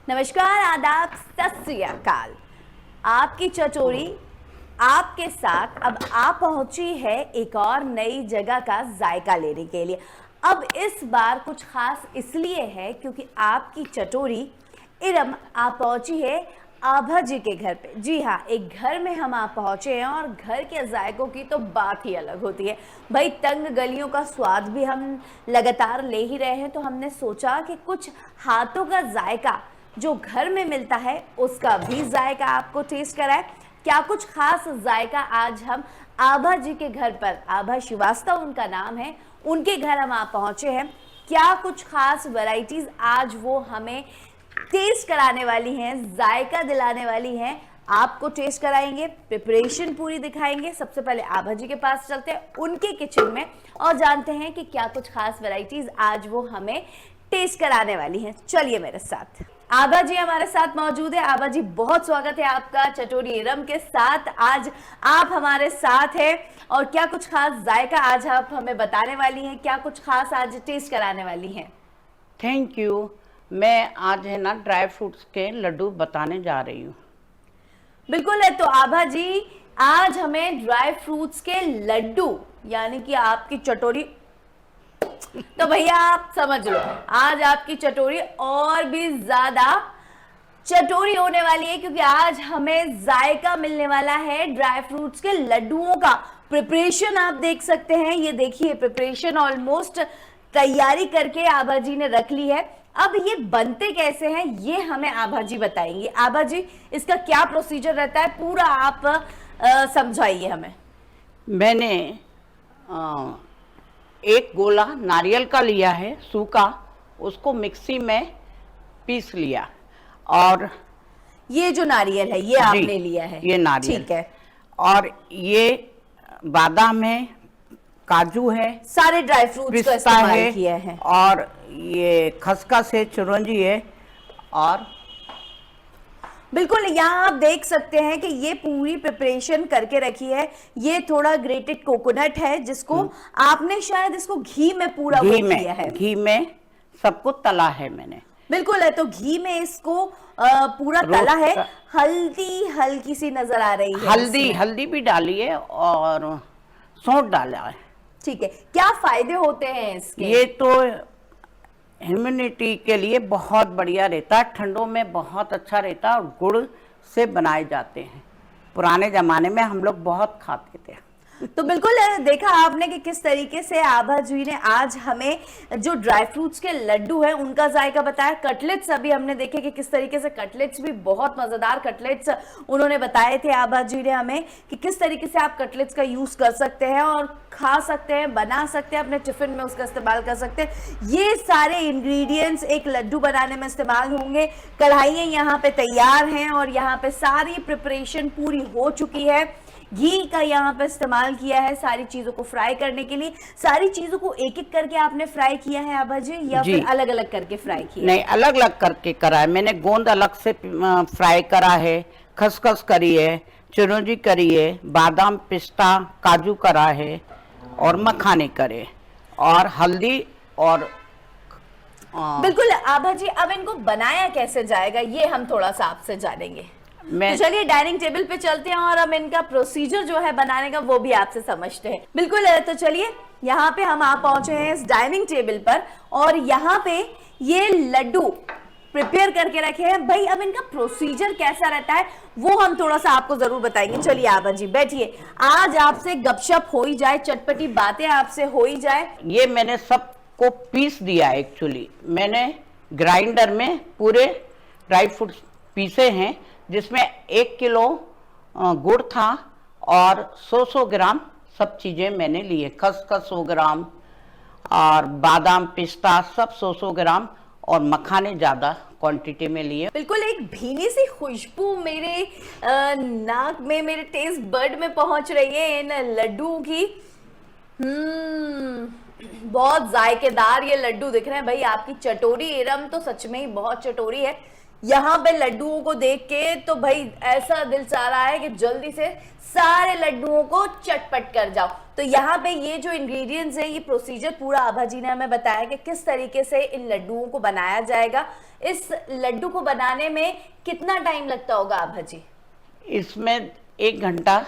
नमस्कार, आदाब, सत श्री अकाल। आपकी चटोरी आपके साथ अब आप पहुंची है एक और नई जगह का जायका लेने के लिए। अब इस बार कुछ खास इसलिए है क्योंकि आपकी चटोरी इरम आप पहुंची है आभा जी के घर पे। जी हाँ, एक घर में हम आप पहुंचे हैं और घर के जायकों की तो बात ही अलग होती है भाई। तंग गलियों का स्वाद भी हम लगातार ले ही रहे हैं, तो हमने सोचा कि कुछ हाथों का जायका जो घर में मिलता है उसका भी जायका आपको टेस्ट कराए। क्या कुछ खास जायका आज हम आभा जी के घर पर, आभा श्रीवास्तव उनका नाम है, उनके घर हम आप पहुंचे हैं। क्या कुछ खास वैरायटीज आज वो हमें टेस्ट कराने वाली हैं, जायका दिलाने वाली हैं, आपको टेस्ट कराएंगे, प्रिपरेशन पूरी दिखाएंगे। सबसे पहले आभा जी के पास चलते हैं उनके किचन में और जानते हैं कि क्या कुछ खास वैरायटीज आज वो हमें टेस्ट कराने वाली हैं। चलिए मेरे साथ। आभा जी हमारे साथ मौजूद है। आभा जी, बहुत स्वागत है आपका चटोरी इरम के साथ। आज आप हमारे साथ हैं और क्या कुछ खास जायका आज आप हमें बताने वाली हैं, क्या कुछ खास आज टेस्ट कराने वाली हैं? Thank you. मैं आज है ना ड्राई फ्रूट्स के लड्डू बताने जा रही हूँ। बिल्कुल है। तो आभा जी, आज हमें ड्राई फ्रूट्स के लड्डू यानी कि आपकी चटोरी, तो भैया आप समझ लो आज आपकी चटोरी और भी ज्यादा चटोरी होने वाली है क्योंकि आज हमें जायका मिलने वाला है ड्राई फ्रूट्स के लड्डुओं का। प्रिपरेशन आप देख सकते हैं, ये देखिए प्रिपरेशन ऑलमोस्ट तैयारी करके आभा जी ने रख ली है। अब ये बनते कैसे हैं ये हमें आभा जी बताएंगे। आभा जी, इसका क्या प्रोसीजर रहता है पूरा आप समझाइए हमें। मैंने एक गोला नारियल का लिया है सूखा, उसको मिक्सी में पीस लिया। और ये जो नारियल है ये आपने लिया है? ये नारियल, ठीक है। और ये बादाम है, काजू है, सारे ड्राई फ्रूट्स का इस्तेमाल किया है। और ये खसखस है, चिरौंजी है। और बिल्कुल यहाँ आप देख सकते हैं कि ये पूरी प्रिपरेशन करके रखी है। ये थोड़ा ग्रेटेड कोकोनट है जिसको आपने शायद इसको घी में पूरा किया है। घी में सबको तला है मैंने। बिल्कुल है। तो घी में इसको पूरा तला है। हल्दी हल्की सी नजर आ रही है। हल्दी भी डाली है और सौंठ डाला है। ठीक है। क्या फायदे होते हैं इसके? ये तो इम्यूनिटी के लिए बहुत बढ़िया रहता है, ठंडों में बहुत अच्छा रहता है और गुड़ से बनाए जाते हैं। पुराने जमाने में हम लोग बहुत खाते थे। तो बिल्कुल देखा आपने कि किस तरीके से आभा जी ने आज हमें जो ड्राई फ्रूट्स के लड्डू हैं उनका जायका बताया। कटलेट्स अभी हमने देखे कि किस तरीके से कटलेट्स भी बहुत मजेदार कटलेट्स उन्होंने बताए थे आभा जी ने हमें कि किस तरीके से आप कटलेट्स का यूज कर सकते हैं और खा सकते हैं, बना सकते हैं, अपने टिफिन में उसका इस्तेमाल कर सकते हैं। ये सारे इंग्रेडिएंट्स एक लड्डू बनाने में इस्तेमाल होंगे। कढ़ाइयाँ यहाँ पे तैयार हैं और यहाँ पे सारी प्रिपरेशन पूरी हो चुकी है। घी का यहाँ पे इस्तेमाल किया है सारी चीजों को फ्राई करने के लिए। सारी चीजों को एक एक करके आपने फ्राई किया है आभा जी या फिर अलग अलग करके फ्राई किया? नहीं, अलग अलग करके करा है मैंने। गोंद अलग से फ्राई करा है, खसखस करी है, चिरौंजी करी है, बादाम पिस्ता काजू करा है और मखाने करे और हल्दी और बिल्कुल आभा जी, अब इनको बनाया कैसे जाएगा ये हम थोड़ा सा आपसे जानेंगे। तो चलिए डाइनिंग टेबल पे चलते हैं और हम इनका प्रोसीजर जो है बनाने का वो भी आपसे समझते हैं। बिल्कुल है। तो चलिए यहाँ पे हम आप पहुंचे हैं इस डाइनिंग टेबल पर और यहाँ पे ये लड्डू प्रिपेयर करके रखे हैं। भाई अब इनका प्रोसीजर कैसा रहता है वो हम थोड़ा सा आपको जरूर बताएंगे। चलिए आभा जी बैठिए, आज आपसे गपशप हो ही जाए, चटपटी बातें आपसे हो ही जाए। ये मैंने सबको पीस दिया। एक्चुअली मैंने ग्राइंडर में पूरे ड्राई फ्रूट्स पीसे हैं जिसमें 1 किलो गुड़ था और 100 ग्राम सब चीज़ें मैंने लिए। खसखस 100 ग्राम और बादाम पिस्ता सब 100 ग्राम और मखाने ज़्यादा क्वांटिटी में लिए। बिल्कुल एक भीनी सी खुशबू मेरे नाक में, मेरे टेस्ट बड में पहुंच रही है इन लड्डुओं की। बहुत जायकेदार ये लड्डू दिख रहे हैं। भाई आपकी चटोरी इरम तो सच में ही बहुत चटोरी है। यहाँ पे लड्डुओं को देख के तो भाई ऐसा दिल चाह रहा है कि जल्दी से सारे लड्डुओं को चटपट कर जाओ। तो यहाँ पे ये जो इंग्रेडिएंट्स हैं, ये प्रोसीजर पूरा आभा जी ने हमें बताया कि किस तरीके से इन लड्डुओं को बनाया जाएगा। इस लड्डू को बनाने में कितना टाइम लगता होगा आभा जी? इसमें 1 घंटा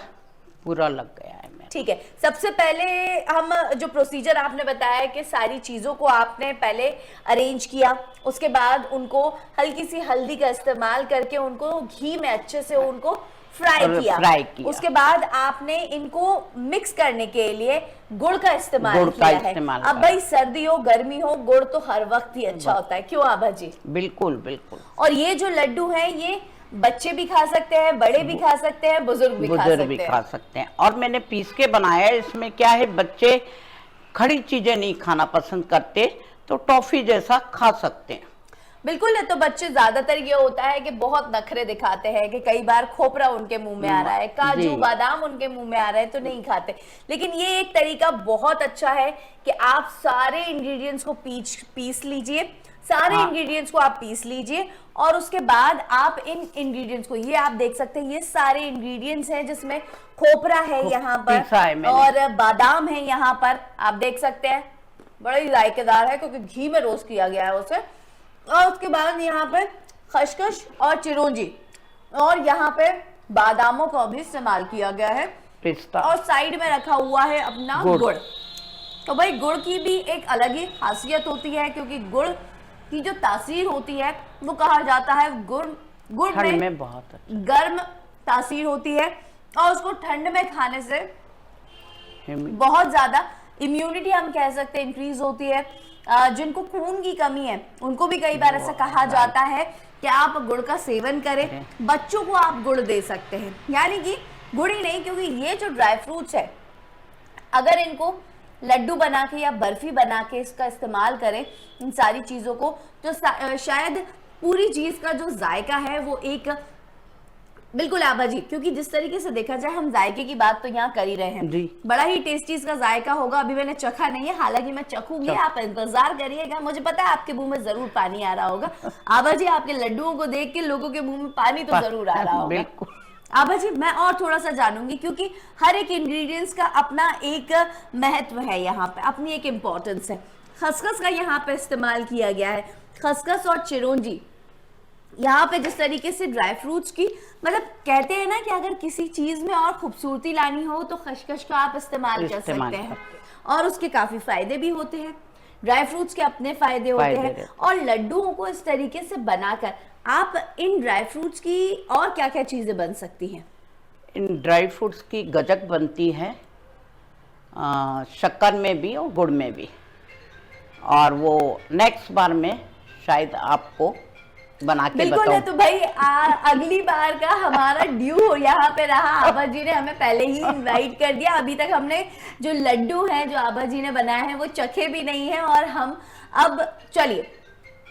पूरा लग गया है। ठीक है, सबसे पहले हम जो प्रोसीजर आपने बताया कि सारी चीज़ों को आपने पहले अरेंज किया, उसके बाद उनको हल्की सी हल्दी का इस्तेमाल करके उनको घी में अच्छे से उनको फ्राई किया। उसके बाद आपने इनको मिक्स करने के लिए गुड़ का इस्तेमाल किया है। अब भाई सर्दी हो गर्मी हो, गुड़ तो हर वक्त ही अच्छा होता है, क्यों आभा जी? बिल्कुल बिल्कुल। और ये जो लड्डू है ये बच्चे भी खा सकते हैं, बड़े भी खा सकते हैं, बुजुर्ग भी खा सकते हैं। और मैंने पीस के बनाया है। इसमें क्या है, बच्चे खड़ी चीजें नहीं खाना पसंद करते, तो टॉफी जैसा खा सकते हैं। बिल्कुल है। तो बच्चे ज्यादातर ये होता है कि बहुत नखरे दिखाते हैं कि कई बार खोपरा उनके मुंह में आ रहा है, काजू बादाम उनके मुंह में आ रहे हैं, तो नहीं खाते। लेकिन ये एक तरीका बहुत अच्छा है कि आप सारे इंग्रेडिएंट्स को पीस लीजिए, सारे इंग्रेडिएंट्स को आप पीस लीजिए और उसके बाद आप इन इंग्रेडिएंट्स को, ये आप देख सकते हैं, ये सारे इंग्रेडिएंट्स हैं जिसमें खोपरा है यहाँ पर और बादाम है यहाँ पर, आप देख सकते हैं, बड़ा ही जायकेदार है क्योंकि घी में रोस्ट किया गया है उसे। और उसके बाद यहाँ पे खसखस और चिरौंजी और यहाँ पे बादामों का भी इस्तेमाल किया गया है, पिस्ता, और साइड में रखा हुआ है अपना गुड़। तो भाई गुड़ की भी एक अलग ही खासियत होती है, क्योंकि गुड़ की जो तासीर होती है वो कहा जाता है गुड़ में बहुत गर्म तासीर होती है और उसको ठंड में खाने से बहुत ज्यादा इम्यूनिटी हम कह सकते हैं इंक्रीज होती है। जिनको खून की कमी है उनको भी कई बार ऐसा कहा जाता है कि आप गुड़ का सेवन करें। बच्चों को आप गुड़ दे सकते हैं, यानी कि गुड़ ही नहीं, क्योंकि ये जो ड्राई फ्रूट्स है अगर इनको लड्डू बना के या बर्फी बना के इसका इस्तेमाल करें, इन सारी चीजों को, तो शायद पूरी चीज का जो जायका है वो एक बिल्कुल आभा जी, क्योंकि जिस तरीके से देखा जाए हम जायके की बात तो यहाँ कर ही रहे हैं, बड़ा ही टेस्टी इसका जायका होगा। अभी मैंने चखा नहीं है, हालांकि मैं चखूंगी, आप इंतजार करिएगा, मुझे पता है आपके मुंह में जरूर पानी आ रहा होगा। आभा जी आपके लड्डुओं को देख के लोगों के मुंह में पानी तो जरूर आ रहा होगा। आभा जी मैं और थोड़ा सा जानूंगी, क्योंकि हर एक इंग्रेडिएंट्स का अपना एक महत्व है, यहाँ पे अपनी एक इम्पोर्टेंस है। खसखस का यहाँ पे इस्तेमाल किया गया है, खसखस और चिरौंजी। यहाँ पे जिस तरीके से ड्राई फ्रूट्स की, मतलब कहते हैं ना कि अगर किसी चीज में और खूबसूरती लानी हो तो खसखस का आप इस्तेमाल कर सकते हैं और उसके काफी फायदे भी होते हैं। ड्राई फ्रूट्स के अपने फायदे होते हैं और लड्डुओं को इस तरीके से बनाकर आप इन ड्राई फ्रूट्स की और क्या क्या चीजें बन सकती हैं? इन ड्राई फ्रूट्स की गजक बनती है, शक्कर में भी और गुड़ में भी, और वो नेक्स्ट बार में शायद आपको बना के बिल्कुल है। तो भाई अगली बार का हमारा ड्यू यहाँ पे रहा। आभा जी ने हमें पहले ही इनवाइट कर दिया, अभी तक हमने जो लड्डू हैं जो आभा जी ने बनाए हैं वो चखे भी नहीं है, और हम अब चलिए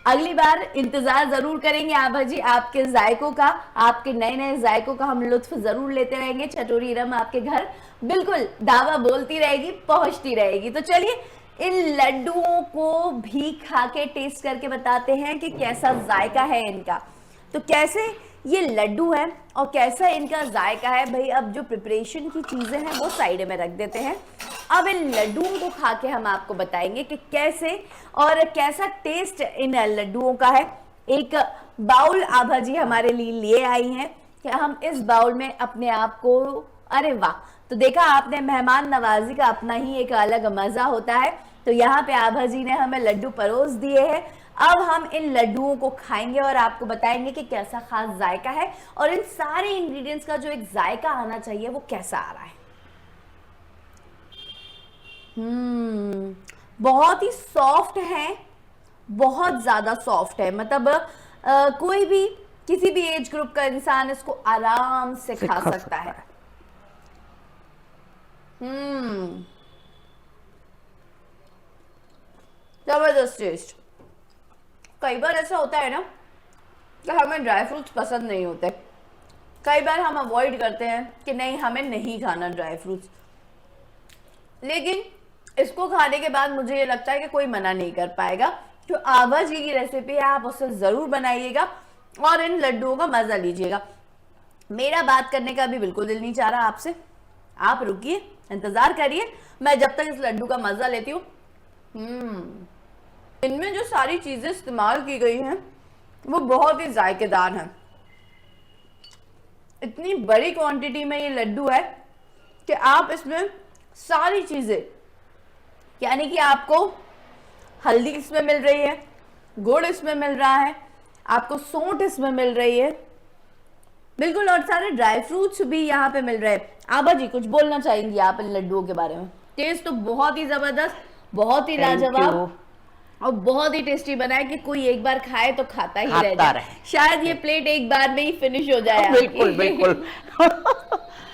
अगली बार इंतजार जरूर करेंगे आभा जी, आपके जायकों का, आपके नए नए जायकों का हम लुत्फ जरूर लेते रहेंगे। चटोरी इरम आपके घर बिल्कुल दावा बोलती रहेगी, पहुंचती रहेगी। तो चलिए इन लड्डुओं को भी खा के टेस्ट करके बताते हैं कि कैसा जायका है इनका। तो कैसे ये लड्डू है और कैसा इनका जायका है, भाई अब जो प्रिपरेशन की चीजें हैं वो साइड में रख देते हैं। अब इन लड्डुओं को खा के हम आपको बताएंगे कि कैसे और कैसा टेस्ट इन लड्डुओं का है। एक बाउल आभा जी हमारे लिए लिए आई हैं कि हम इस बाउल में अपने आप को, अरे वाह, तो देखा आपने, मेहमान नवाजी का अपना ही एक अलग मजा होता है। तो यहाँ पे आभा जी ने हमें लड्डू परोस दिए हैं। अब हम इन लड्डुओं को खाएंगे और आपको बताएंगे कि कैसा खास जायका है और इन सारे इंग्रेडिएंट्स का जो एक जायका आना चाहिए वो कैसा आ रहा है। बहुत ही सॉफ्ट है, बहुत ज्यादा सॉफ्ट है, मतलब कोई भी किसी भी एज ग्रुप का इंसान इसको आराम से खा सकता है। जबरदस्त टेस्ट। कई बार ऐसा होता है ना कि हमें ड्राई फ्रूट्स पसंद नहीं होते, कई बार हम अवॉइड करते हैं कि नहीं हमें नहीं खाना ड्राई फ्रूट्स, लेकिन इसको खाने के बाद मुझे ये लगता है कि कोई मना नहीं कर पाएगा। तो आभा जी की रेसिपी है, आप उससे जरूर बनाइएगा। और इन लड्डुओं का मजा लीजिएगा। मेरा बात करने का भी बिल्कुल दिल नहीं चाह रहा आपसे, आप रुकिए, इंतजार करिए, मैं जब तक इस लड्डू का मजा लेती हूँ। इनमें जो सारी चीजें इस्तेमाल की गई हैं वो बहुत ही जायकेदार हैं। इतनी बड़ी क्वांटिटी में ये लड्डू है कि आप इसमें सारी चीजें, यानी कि आपको हल्दी इसमें मिल रही है, गुड़ इसमें मिल रहा है, आपको सौंठ इसमें मिल रही है, बिल्कुल, और सारे ड्राई फ्रूट्स भी यहाँ पे मिल रहे हैं। आबा जी कुछ बोलना चाहेंगी आप इन लड्डुओं के बारे में? टेस्ट तो बहुत ही जबरदस्त, बहुत ही लाजवाब और बहुत ही टेस्टी बना है कि कोई एक बार खाए तो खाता ही रह जाए। शायद ये प्लेट एक बार में ही फिनिश हो जाए। बिल्कुल बिल्कुल।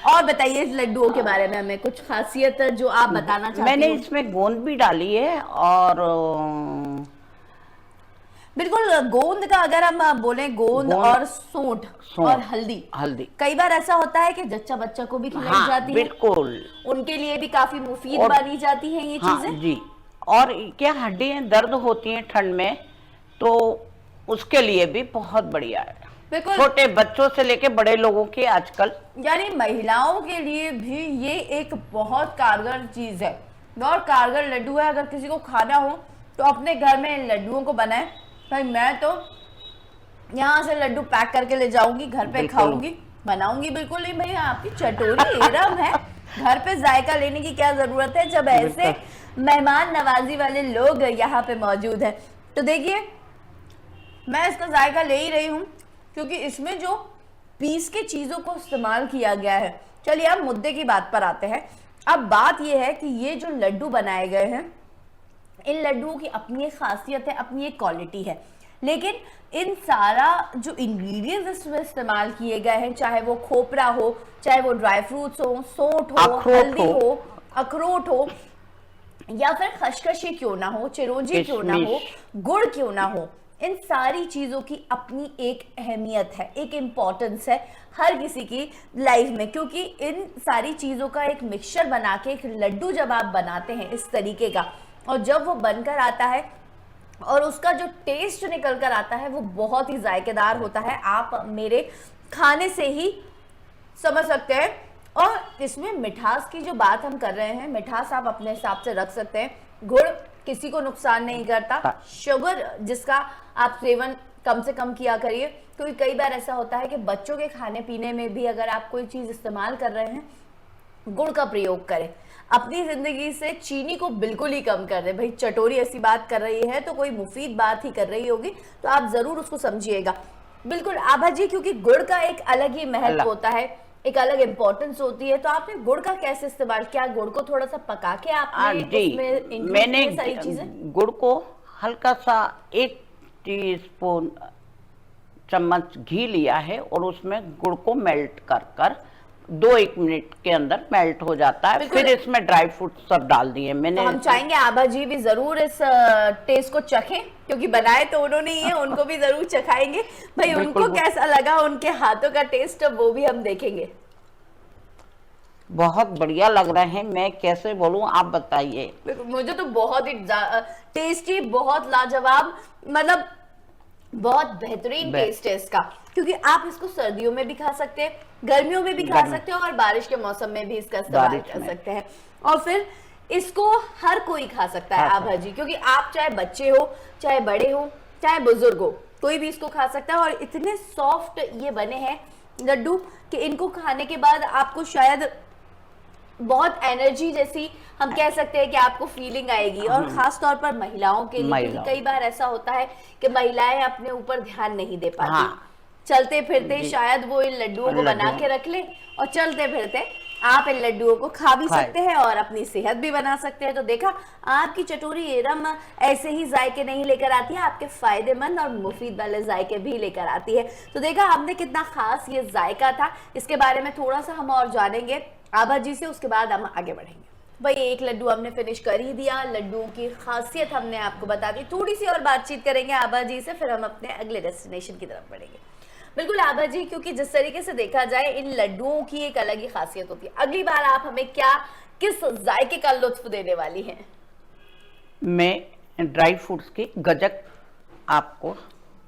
और बताइए इस लड्डुओं के बारे में हमें कुछ खासियत जो आप बताना चाहते हैं। मैंने इसमें गोंद भी डाली है और बिल्कुल, गोंद का अगर हम बोले, गोंद और सौंठ और हल्दी कई बार ऐसा होता है कि जच्चा बच्चा को भी खिलाई जाती है, बिल्कुल, उनके लिए भी काफी मुफीद मानी जाती है ये चीजें जी। और क्या हड्डियां दर्द होती हैं ठंड में, तो उसके लिए भी बहुत बढ़िया है, बिल्कुल, छोटे बच्चों से लेके बड़े लोगों के आजकल, यानी महिलाओं के लिए भी ये एक बहुत कारगर चीज है और कारगर लड्डू है। अगर किसी को खाना हो तो अपने घर में इन लड्डुओं को बनाए। भाई मैं तो यहाँ से लड्डू पैक करके ले जाऊंगी, घर पे खाऊंगी, बनाऊंगी बिल्कुल नहीं। भैया आपकी चटोरी इरम है, घर पे जायका लेने की क्या जरूरत है जब ऐसे मेहमान नवाजी वाले लोग यहाँ पे मौजूद हैं। तो देखिए मैं इसका जायका ले ही रही हूँ क्योंकि इसमें जो पीस के चीजों को इस्तेमाल किया गया है। चलिए अब मुद्दे की बात पर आते हैं। अब बात यह है कि ये जो लड्डू बनाए गए हैं, इन लड्डुओं की अपनी एक खासियत है, अपनी एक क्वालिटी है, लेकिन इन सारा जो इंग्रेडिएंट्स इसमें इस्तेमाल किए गए हैं, चाहे वो खोपरा हो, चाहे वो ड्राई फ्रूट्स हो, सौंठ हो, हल्दी हो, अखरोट हो, या फिर खशखशी क्यों ना हो, चिरौंजी क्यों ना हो, गुड़ क्यों ना हो, इन सारी चीजों की अपनी एक अहमियत है, एक इम्पोर्टेंस है हर किसी की लाइफ में। क्योंकि इन सारी चीजों का एक मिक्सचर बना के एक लड्डू जब आप बनाते हैं इस तरीके का, और जब वो बनकर आता है और उसका जो टेस्ट निकल कर आता है वो बहुत ही जायकेदार होता है। आप मेरे खाने से ही समझ सकते हैं। और इसमें मिठास की जो बात हम कर रहे हैं, मिठास आप अपने हिसाब से रख सकते हैं। गुड़ किसी को नुकसान नहीं करता, शुगर जिसका आप सेवन कम से कम किया करिए, क्योंकि कई बार ऐसा होता है कि बच्चों के खाने पीने में भी अगर आप कोई चीज इस्तेमाल कर रहे हैं, गुड़ का प्रयोग करें। अपनी जिंदगी से चीनी को बिल्कुल ही कम कर दें। भाई चटोरी ऐसी बात कर रही है तो कोई मुफीद बात ही कर रही होगी, तो आप जरूर उसको समझिएगा। बिल्कुल आभा जी, क्योंकि गुड़ का एक अलग ही महत्व होता है, एक अलग इम्पोर्टेंस होती है। तो आपने गुड़ का कैसे इस्तेमाल किया? गुड़ को थोड़ा सा पका के आपने उसमें मैंने सारी चीजें, गुड़ को हल्का सा 1 टीस्पून चम्मच घी लिया है और उसमें गुड़ को मेल्ट कर कर 2-1 मिनट के अंदर मेल्ट हो जाता है। फिर इसमें ड्राई फ्रूट सब डाल दिए मैंने। तो हम चाहेंगे आभा जी भी जरूर इस टेस्ट को चखें, क्योंकि बनाए तो उन्होंने ही है, उनको भी जरूर चखाएंगे। भाई उनको कैसा लगा, उनके हाथों का टेस्ट, वो भी हम देखेंगे। बहुत बढ़िया लग रहे हैं, मैं कैसे बोलूं, आप बताइए। मुझे तो बहुत ही टेस्टी, बहुत लाजवाब, मतलब बहुत बेहतरीन टेस्ट है इसका। क्योंकि आप इसको सर्दियों में भी खा सकते हैं, गर्मियों में भी खा सकते हैं, और बारिश के मौसम में भी इसका इस्तेमाल कर सकते हैं। और फिर इसको हर कोई खा सकता है आभा जी, क्योंकि आप चाहे बच्चे हो, चाहे बड़े हो, चाहे बुजुर्ग हो, कोई भी इसको खा सकता है। और इतने सॉफ्ट ये बने हैं लड्डू कि इनको खाने के बाद आपको शायद बहुत एनर्जी जैसी हम कह सकते हैं कि आपको फीलिंग आएगी। और खास तौर पर महिलाओं के लिए, कई बार ऐसा होता है कि महिलाएं अपने ऊपर ध्यान नहीं दे पाती, चलते फिरते शायद वो इन लड्डुओं को बना के रख ले और चलते फिरते आप इन लड्डुओं को खा भी सकते हैं और अपनी सेहत भी बना सकते हैं। तो देखा, आपकी चटोरी एरम ऐसे ही जायके नहीं लेकर आती है, आपके फायदेमंद और मुफीद वाले जायके भी लेकर आती है। तो देखा हमने कितना खास ये जायका था, इसके बारे में थोड़ा सा हम और जानेंगे आभा जी से, उसके बाद हम आगे बढ़ेंगे। भाई एक लड्डू हमने फिनिश कर ही दिया, लड्डुओं की खासियत हमने आपको बता दी, थोड़ी सी और बातचीत करेंगे आभा जी से, फिर हम अपने अगले डेस्टिनेशन की तरफ बढ़ेंगे। बिल्कुल आभा जी, क्योंकि जिस तरीके से देखा जाए इन लड्डुओं की एक अलग ही खासियत होती है। अगली बार आप हमें किस जायके का लुत्फ देने वाली हैं? मैं ड्राई फ्रूट्स की गजक आपको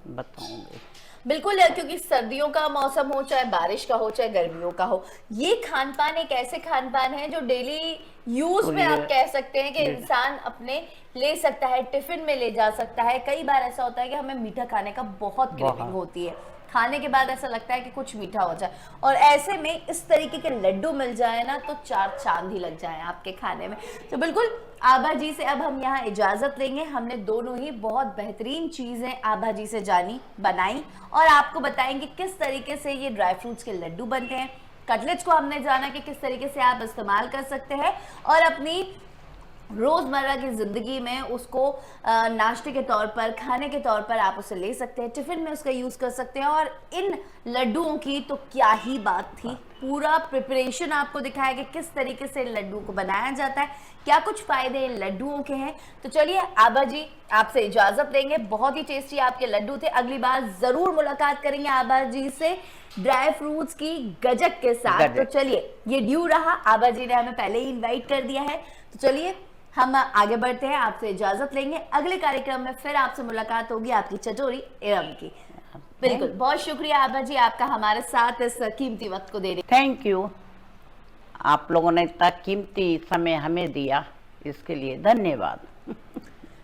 बताऊंगी। बिल्कुल है, क्योंकि सर्दियों का मौसम हो, चाहे बारिश का हो, चाहे गर्मियों का हो, ये खान पान एक ऐसे खान पान है जो डेली यूज में आप कह सकते हैं कि इंसान अपने ले सकता है, टिफिन में ले जा सकता है। कई बार ऐसा होता है कि हमें मीठा खाने का बहुत क्रेविंग होती है, खाने के बाद ऐसा लगता है कि कुछ मीठा हो जाए, और ऐसे में इस तरीके के लड्डू मिल जाए ना तो चार चांद ही लग जाए आपके खाने में। तो बिल्कुल आभा जी से अब हम यहाँ इजाजत लेंगे। हमने दोनों ही बहुत बेहतरीन चीजें आभा जी से जानी, बनाई, और आपको बताएंगे किस तरीके से ये ड्राई फ्रूट्स के लड्डू बनते हैं। कटलेट्स को हमने जाना कि किस तरीके से आप इस्तेमाल कर सकते हैं और अपनी रोजमर्रा की जिंदगी में उसको नाश्ते के तौर पर, खाने के तौर पर आप उसे ले सकते हैं, टिफिन में उसका यूज कर सकते हैं। और इन लड्डुओं की तो क्या ही बात थी, पूरा प्रिपरेशन आपको दिखाया कि किस तरीके से लड्डू को बनाया जाता है, क्या कुछ फायदे इन लड्डुओं के हैं। तो चलिए आभा जी आपसे इजाजत लेंगे, बहुत ही टेस्टी आपके लड्डू थे। अगली बार जरूर मुलाकात करेंगे आभा जी से ड्राई फ्रूट्स की गजक के साथ। तो चलिए ये ड्यू रहा, आभा जी ने हमें पहले ही इन्वाइट कर दिया है। तो चलिए हम आगे बढ़ते हैं, आपसे इजाजत लेंगे। अगले कार्यक्रम में फिर आपसे मुलाकात होगी आपकी चचोरी एरम की। बिल्कुल, बहुत शुक्रिया आभा जी आपका हमारे साथ इस कीमती वक्त को देने। थैंक यू, आप लोगों ने इतना कीमती समय हमें दिया, इसके लिए धन्यवाद।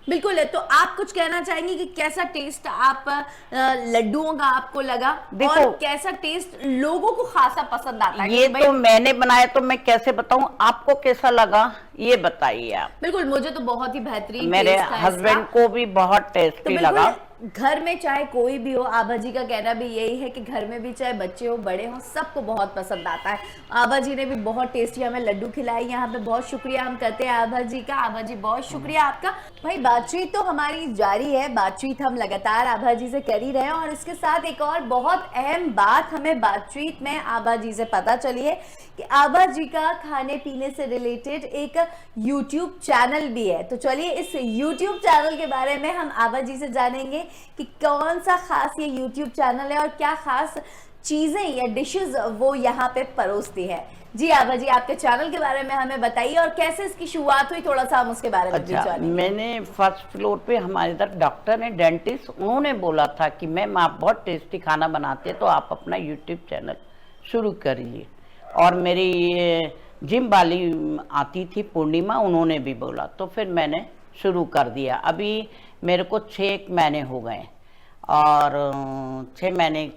बिल्कुल है, तो आप कुछ कहना चाहेंगे कि कैसा टेस्ट आप लड्डुओं का आपको लगा, और कैसा टेस्ट लोगों को खासा पसंद आता है? ये तो मैंने बनाया, तो मैं कैसे बताऊं, आपको कैसा लगा ये बताइए आप। बिल्कुल, मुझे तो बहुत ही बेहतरीन, मेरे हस्बैंड को भी बहुत टेस्टी लगा। घर में चाहे कोई भी हो, आभा जी का कहना भी यही है कि घर में भी चाहे बच्चे हो बड़े हो, सबको बहुत पसंद आता है। आभा जी ने भी बहुत टेस्टी हमें लड्डू खिलाए यहाँ पे, बहुत शुक्रिया हम करते हैं आभा जी का। आभा जी बहुत शुक्रिया आपका। भाई बातचीत तो हमारी जारी है, बातचीत हम लगातार आभा जी से कर ही रहे हैं, और इसके साथ एक और बहुत अहम बात हमें बातचीत में आभा जी से पता चली है कि आभा जी का खाने पीने से रिलेटेड एक यूट्यूब चैनल भी है। तो चलिए इस यूट्यूब चैनल के बारे में हम आभा जी से जानेंगे कि कौन सा खास ये यूट्यूब चैनल है और क्या खास चीजें या डिशेस वो यहाँ पे परोसती है। जी आभा जी, आपके चैनल के बारे में हमें बताइए और कैसे इसकी शुरुआत हुई, थोड़ा सा हम उसके बारे में भी जानेंगे। मैंने फर्स्ट फ्लोर पे हमारे इधर डॉक्टर है, डेंटिस्ट, उन्होंने बोला था कि मैम आप बहुत टेस्टी खाना बनाते तो आप अपना यूट्यूब चैनल शुरू करिए। और मेरी जिम वाली आती थी पूर्णिमा, उन्होंने भी बोला, तो फिर मैंने शुरू कर दिया। अभी मेरे को 6 महीने हो गए, और 6 महीने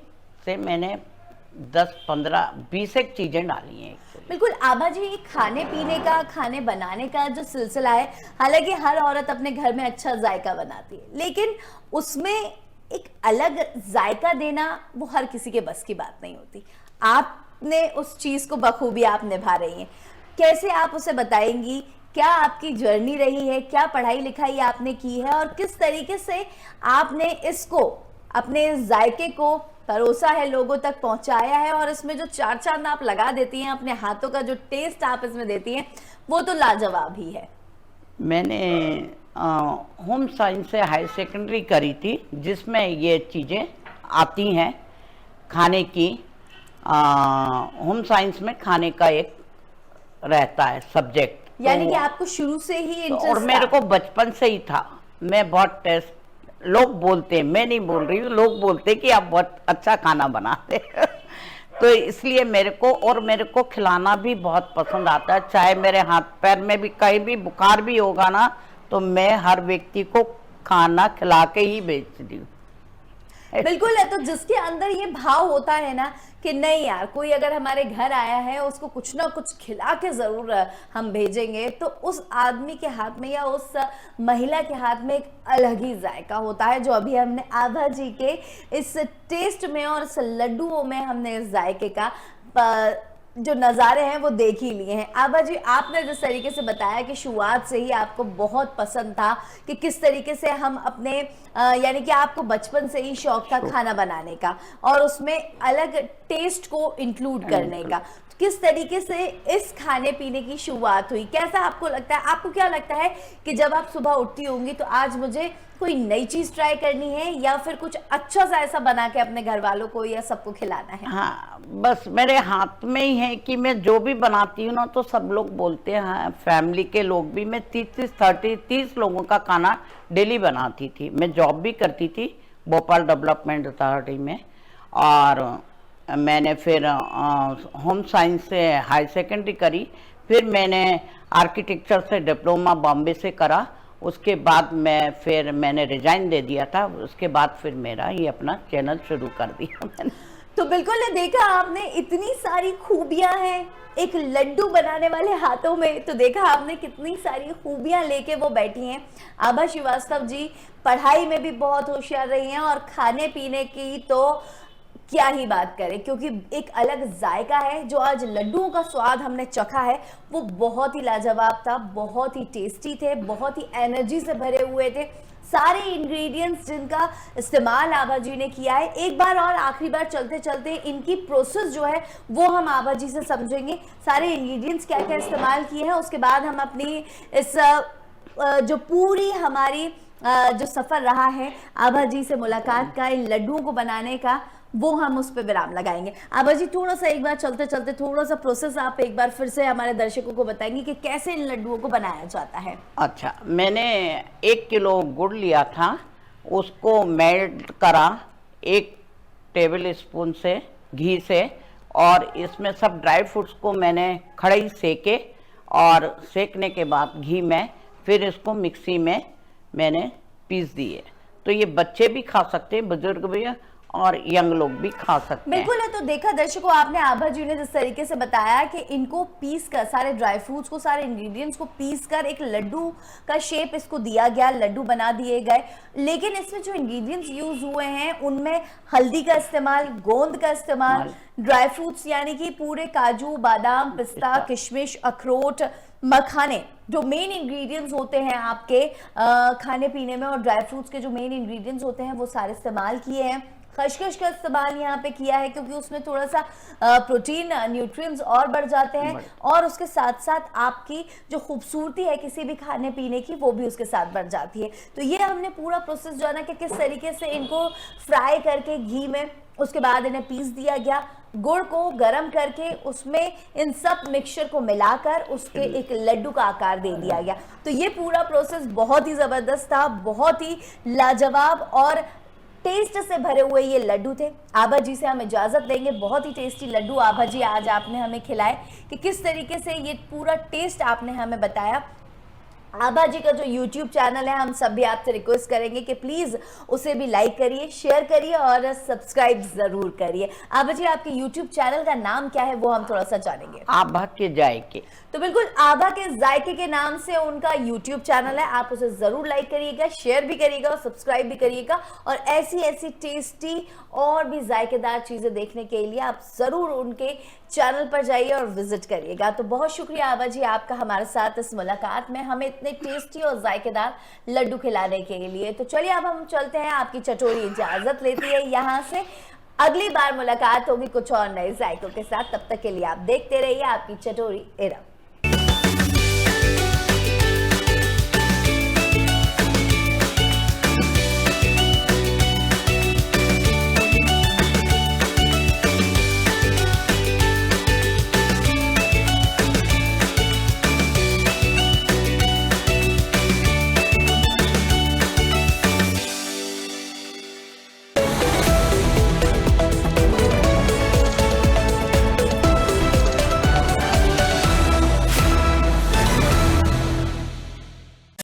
से मैंने 10, 15, 20 एक चीजें डाली हैं। बिल्कुल आभा जी, खाने पीने का, खाने बनाने का जो सिलसिला है, हालांकि हर औरत अपने घर में अच्छा जायका बनाती है, लेकिन उसमें एक अलग जायका देना वो हर किसी के बस की बात नहीं होती। आपने उस चीज को बखूबी आप निभा रही हैं, कैसे आप उसे बताएंगी? क्या आपकी जर्नी रही है, क्या पढ़ाई लिखाई आपने की है, और किस तरीके से आपने इसको, अपने जायके को परोसा है, लोगों तक पहुंचाया है, और इसमें जो चार चांद आप लगा देती हैं, अपने हाथों का जो टेस्ट आप इसमें देती हैं, वो तो लाजवाब ही है। मैंने होम साइंस से हाई सेकेंडरी करी थी, जिसमें ये चीज़ें आती हैं खाने की। होम साइंस में खाने का एक रहता है सब्जेक्ट, यानी कि आपको शुरू से ही इंटरेस्ट? और मेरे को बचपन से ही था। मैं बहुत टेस्ट, लोग बोलते हैं, मैं नहीं बोल रही हूँ, लोग बोलते हैं कि आप बहुत अच्छा खाना बनाते हैं। तो इसलिए मेरे को खिलाना भी बहुत पसंद आता है। चाहे मेरे हाथ पैर में भी कहीं भी बुखार भी होगा ना, तो मैं हर व्यक्ति को खाना खिला के ही भेजती हूँ। बिल्कुल है, तो जिसके अंदर ये भाव होता है ना कि नहीं यार, कोई अगर हमारे घर आया है उसको कुछ ना कुछ खिला के जरूर हम भेजेंगे, तो उस आदमी के हाथ में या उस महिला के हाथ में एक अलग ही जायका होता है, जो अभी हमने आभा जी के इस टेस्ट में और इस लड्डुओं में हमने इस जायके का जो नज़ारे हैं वो देख ही लिए हैं। आभा जी, आपने जिस तरीके से बताया कि शुरुआत से ही आपको बहुत पसंद था कि किस तरीके से हम अपने यानी कि आपको बचपन से ही शौक था खाना बनाने का और उसमें अलग टेस्ट को इंक्लूड करने का, तो किस तरीके से इस खाने पीने की शुरुआत हुई? कैसा आपको लगता है, आपको क्या लगता है कि जब आप सुबह उठती होंगी तो आज मुझे कोई नई चीज ट्राई करनी है, या फिर कुछ अच्छा सा ऐसा बना के अपने घर वालों को या सबको खिलाना है? हाँ, बस मेरे हाथ में ही है कि मैं जो भी बनाती हूँ ना, तो सब लोग बोलते हैं, फैमिली के लोग भी। मैं 30 लोगों का खाना डेली बनाती थी। मैं जॉब भी करती थी भोपाल डेवलपमेंट अथॉरिटी में। और मैंने फिर होम साइंस से हाई सेकेंडरी करी। फिर मैंने आर्किटेक्चर से डिप्लोमा बॉम्बे से करा। उसके बाद मैंने रिजाइन दे दिया था। उसके बाद फिर मेरा ये अपना चैनल शुरू कर दिया मैंने। तो बिल्कुल ने देखा आपने, इतनी सारी खूबियां हैं एक लड्डू बनाने वाले हाथों में। तो देखा आपने कितनी सारी खूबियां लेके वो बैठी हैं। आभा श्रीवास्तव जी पढ़ाई में भी बहुत होशियार रही हैं और खाने पीने की तो क्या ही बात करें, क्योंकि एक अलग जायका है जो आज लड्डुओं का स्वाद हमने चखा है वो बहुत ही लाजवाब था, बहुत ही टेस्टी थे, बहुत ही एनर्जी से भरे हुए थे। सारे इंग्रेडिएंट्स जिनका इस्तेमाल आभा जी ने किया है, एक बार और आखिरी बार चलते चलते इनकी प्रोसेस जो है वो हम आभा जी से समझेंगे। सारे इंग्रेडिएंट्स क्या क्या इस्तेमाल किए हैं, उसके बाद हम अपनी इस जो पूरी हमारी जो सफ़र रहा है आभा जी से मुलाकात का, इन लड्डुओं को बनाने का, वो हम उस पर विराम लगाएंगे। आभा जी थोड़ा सा एक बार चलते चलते थोड़ा सा प्रोसेस आप एक बार फिर से हमारे दर्शकों को बताएंगे कि कैसे इन लड्डुओं को बनाया जाता है। अच्छा, मैंने 1 किलो गुड़ लिया था, उसको मेल्ट करा 1 टेबल स्पून से घी से, और इसमें सब ड्राई फ्रूट्स को मैंने खड़े सेके, और सेकने के बाद घी में फिर इसको मिक्सी में मैंने पीस दिए। तो ये बच्चे भी खा सकते हैं, बुजुर्ग भी और यंग लोग भी खा सकते हैं। बिल्कुल है। तो देखा दर्शकों आपने आभा जी ने जिस तरीके से बताया कि इनको पीस कर, सारे ड्राई फ्रूट्स को, सारे इंग्रेडिएंट्स को पीस कर एक लड्डू का शेप इसको दिया गया, लड्डू बना दिए गए। लेकिन इसमें जो इंग्रेडिएंट्स यूज हुए हैं उनमें हल्दी का इस्तेमाल, गोंद का इस्तेमाल, ड्राई फ्रूट्स यानी कि पूरे काजू, बादाम, पिस्ता, किशमिश, अखरोट, मखाने, जो मेन इंग्रेडिएंट्स होते हैं आपके खाने पीने में, और ड्राई फ्रूट्स के जो मेन इंग्रेडिएंट्स होते हैं वो सारे इस्तेमाल किए हैं। खसखस का इस्तेमाल यहाँ पे किया है क्योंकि उसमें थोड़ा सा प्रोटीन, न्यूट्रिएंट्स और बढ़ जाते हैं, और उसके साथ साथ आपकी जो खूबसूरती है किसी भी खाने पीने की वो भी उसके साथ बढ़ जाती है। तो ये हमने पूरा प्रोसेस जाना कि किस तरीके से इनको फ्राई करके घी में, उसके बाद इन्हें पीस दिया गया, गुड़ को गरम करके उसमें इन सब मिक्सचर को मिलाकर उसके एक लड्डू का आकार दे दिया गया। तो ये पूरा प्रोसेस बहुत ही ज़बरदस्त था, बहुत ही लाजवाब और टेस्ट से भरे हुए ये लड्डू थे। आभा जी से हम इजाज़त लेंगे। बहुत ही टेस्टी लड्डू आभा जी आज आपने हमें खिलाए कि किस तरीके से ये पूरा टेस्ट आपने हमें बताया। आभा जी का जो YouTube चैनल है, हम सब भी आपसे रिक्वेस्ट करेंगे कि प्लीज़ उसे भी लाइक करिए, शेयर करिए और सब्सक्राइब ज़रूर करिए। आभा जी आपके YouTube चैनल का नाम क्या है वो हम थोड़ा सा जानेंगे। आभा के जायके। तो बिल्कुल आभा के जायके के नाम से उनका YouTube चैनल है, आप उसे ज़रूर लाइक करिएगा, शेयर भी करिएगा और सब्सक्राइब भी करिएगा। और ऐसी ऐसी टेस्टी और भी जायकेदार चीज़ें देखने के लिए आप ज़रूर उनके चैनल पर जाइए और विजिट करिएगा। तो बहुत शुक्रिया आभा जी आपका हमारे साथ इस मुलाकात में हमें इतने टेस्टी और जायकेदार लड्डू खिलाने के लिए। तो चलिए अब हम चलते हैं, आपकी चटोरी इजाज़त लेती है यहाँ से। अगली बार मुलाकात होगी कुछ और नए जायकों के साथ, तब तक के लिए आप देखते रहिए आपकी चटोरी एरा।